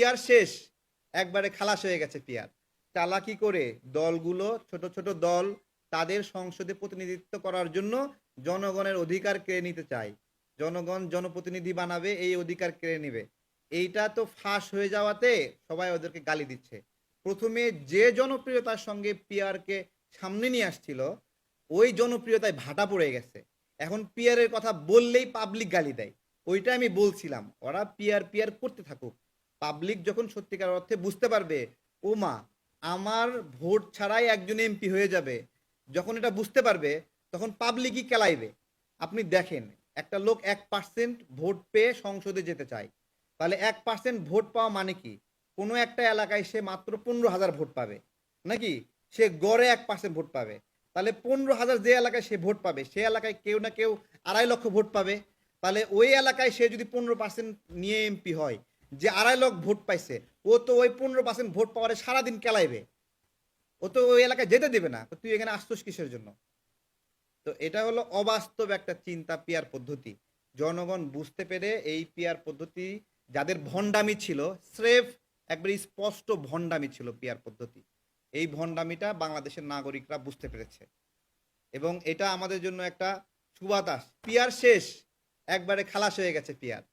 Peer শেষ, একবারে খালাস হয়ে গেছে পিয়ার। চালাকি করে দলগুলো, ছোট ছোট দল, তাদের সংসদে প্রতিনিধিত্ব করার জন্য জনগণের অধিকার কেড়ে নিতে চায়। জনগণ জনপ্রতিনিধি বানাবে, এই অধিকার কেড়ে নেবে। এইটা তো ফাঁস হয়ে যাওয়াতে সবাই ওদেরকে গালি দিচ্ছে। প্রথমে যে জনপ্রিয়তার সঙ্গে পিয়ারকে সামনে নিয়ে আসছিল, ওই জনপ্রিয়তায় ভাটা পড়ে গেছে। এখন পিয়ারের কথা বললেই পাবলিক গালি দেয়। ওইটা আমি বলছিলাম, ওরা পিয়ার পিয়ার করতে থাকুক। পাবলিক যখন সত্যিকার অর্থে বুঝতে পারবে, ও মা, আমার ভোট ছাড়াই একজন এমপি হয়ে যাবে, যখন এটা বুঝতে পারবে, তখন পাবলিকই কেলাইবে। আপনি দেখেন, একটা লোক 1% ভোট পেয়ে সংসদে যেতে চায়, তাহলে 1% ভোট পাওয়া মানে কি? কোনো একটা এলাকায় সে মাত্র 15,000 ভোট পাবে নাকি? সে গড়ে 1% ভোট পাবে। তাহলে 15,000 যে এলাকায় সে ভোট পাবে, সে এলাকায় কেউ না কেউ 2.5 লক্ষ ভোট পাবে। তাহলে ওই এলাকায় সে যদি 15% নিয়ে এমপি হয়, যে 2.5 লক্ষ ভোট পাইছে, ও তো ওই 15% ভোট পাওয়ারে সারাদিন কেলাইবে। ও তো ওই এলাকায় যেতে দেবে না। তো তুই এখানে আসছিস কিসের জন্য? তো এটা হলো অবাস্তব একটা চিন্তা, পিয়ার পদ্ধতি। জনগণ বুঝতে পেরে এই পিয়ার পদ্ধতি, যাদের ভণ্ডামি ছিল, স্রেফ একবারে স্পষ্ট ভণ্ডামি ছিল পিয়ার পদ্ধতি, এই ভণ্ডামিটা বাংলাদেশের নাগরিকরা বুঝতে পেরেছে। এবং এটা আমাদের জন্য একটা সুবাতাস। পিয়ার শেষ, একবারে খালাস হয়ে গেছে পিয়ার।